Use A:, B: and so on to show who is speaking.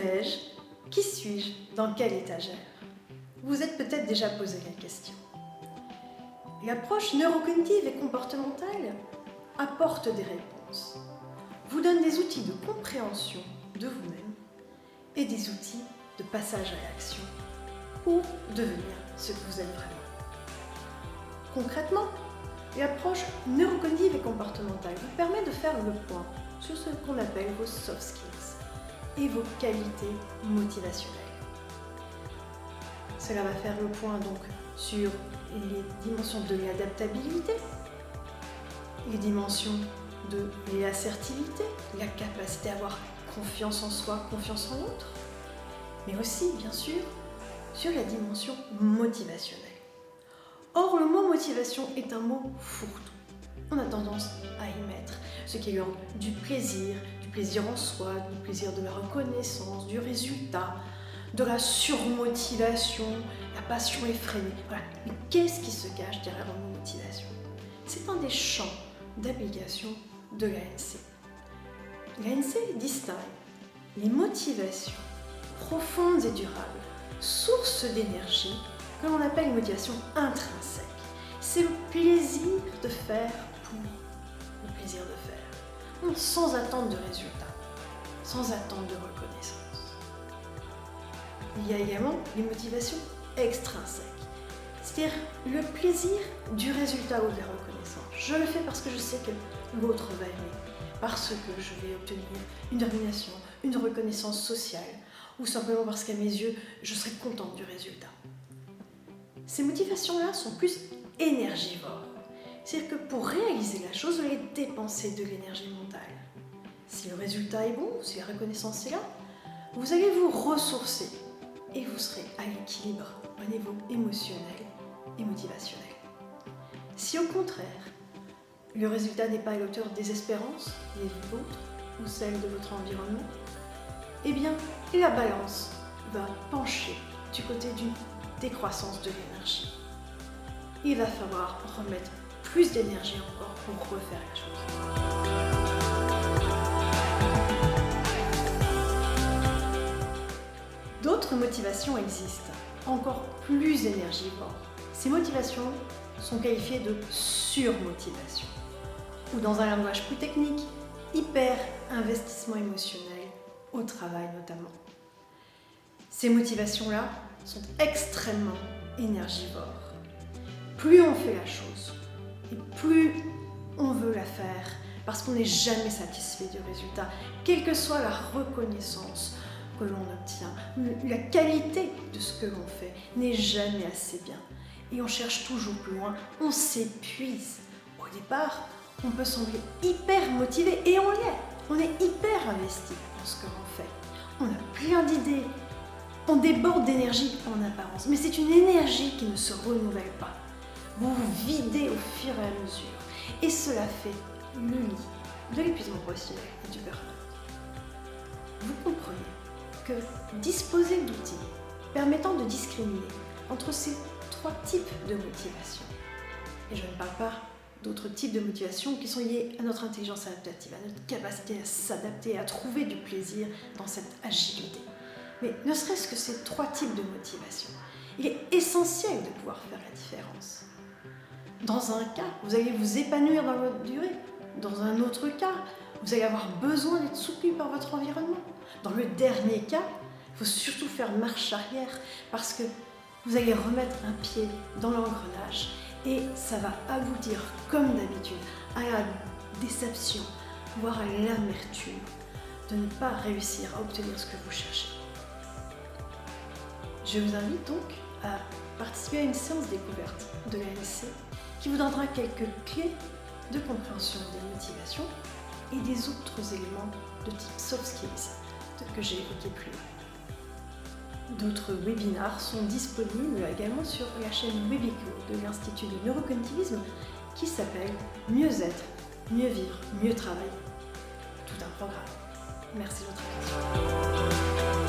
A: vais-je? Qui suis-je? Dans quelle étagère? Vous vous êtes peut-être déjà posé la question. L'approche neurocognitive et comportementale apporte des réponses, vous donne des outils de compréhension de vous-même et des outils de passage à l'action pour devenir ce que vous êtes vraiment. Concrètement, l'approche neurocognitive et comportementale vous permet de faire le point sur ce qu'on appelle vos soft skills et vos qualités motivationnelles. Cela va faire le point donc sur les dimensions de l'adaptabilité, les dimensions de l'assertivité, la capacité à avoir confiance en soi, confiance en l'autre, mais aussi, bien sûr, sur la dimension motivationnelle. Or, le mot motivation est un mot fourre-tout. On a tendance à y mettre ce qui est l'ordre du plaisir en soi, du plaisir de la reconnaissance, du résultat, de la surmotivation, la passion effrénée. Voilà. Mais qu'est-ce qui se cache derrière le mot motivation? C'est un des champs d'application de l'ANC. L'ANC distingue les motivations profondes et durables, sources d'énergie, que l'on appelle une motivation intrinsèque. C'est le plaisir de faire pour le plaisir de faire, sans attente de résultat, sans attente de reconnaissance. Il y a également les motivations extrinsèques, c'est-à-dire le plaisir du résultat ou de la reconnaissance. Je le fais parce que je sais que l'autre va aimer, parce que je vais obtenir une nomination, une reconnaissance sociale, ou simplement parce qu'à mes yeux, je serai contente du résultat. Ces motivations-là sont plus énergivores. C'est-à-dire que pour réaliser la chose, vous allez dépenser de l'énergie mentale. Si le résultat est bon, si la reconnaissance est là, vous allez vous ressourcer et vous serez à l'équilibre au niveau émotionnel et motivationnel. Si au contraire, le résultat n'est pas à la hauteur des espérances, les vôtres ou celles de votre environnement, eh bien, la balance va pencher du côté d'une décroissance de l'énergie. Il va falloir remettre plus d'énergie encore pour refaire la chose. D'autres motivations existent, encore plus énergivores. Ces motivations sont qualifiées de surmotivation, ou dans un langage plus technique, hyper-investissement émotionnel, au travail notamment. Ces motivations-là sont extrêmement énergivores. Plus on fait la chose, et plus on veut la faire, parce qu'on n'est jamais satisfait du résultat, quelle que soit la reconnaissance que l'on obtient, la qualité de ce que l'on fait n'est jamais assez bien. Et on cherche toujours plus loin, on s'épuise. Au départ, on peut sembler hyper motivé, et on l'est. On est hyper investi dans ce que l'on fait. On a plein d'idées, on déborde d'énergie en apparence, mais c'est une énergie qui ne se renouvelle pas. Vous vous videz au fur et à mesure, et cela fait le lit de l'épuisement professionnel et du burn-out. Vous comprenez que disposer d'outils permettant de discriminer entre ces trois types de motivation, et je ne parle pas d'autres types de motivations qui sont liées à notre intelligence adaptative, à notre capacité à s'adapter, à trouver du plaisir dans cette agilité. Mais ne serait-ce que ces trois types de motivation, il est essentiel de pouvoir faire la différence. Dans un cas, vous allez vous épanouir dans votre durée. Dans un autre cas, vous allez avoir besoin d'être soutenu par votre environnement. Dans le dernier cas, il faut surtout faire marche arrière parce que vous allez remettre un pied dans l'engrenage et ça va aboutir, comme d'habitude, à la déception, voire à l'amertume de ne pas réussir à obtenir ce que vous cherchez. Je vous invite donc à participer à une séance découverte de l'ANC qui vous donnera quelques clés de compréhension des motivations et des autres éléments de type soft skills que j'ai évoqués plus haut. D'autres webinars sont disponibles également sur la chaîne Webico de l'Institut de neurocognitivisme qui s'appelle Mieux être, mieux vivre, mieux travailler. Tout un programme. Merci de votre attention.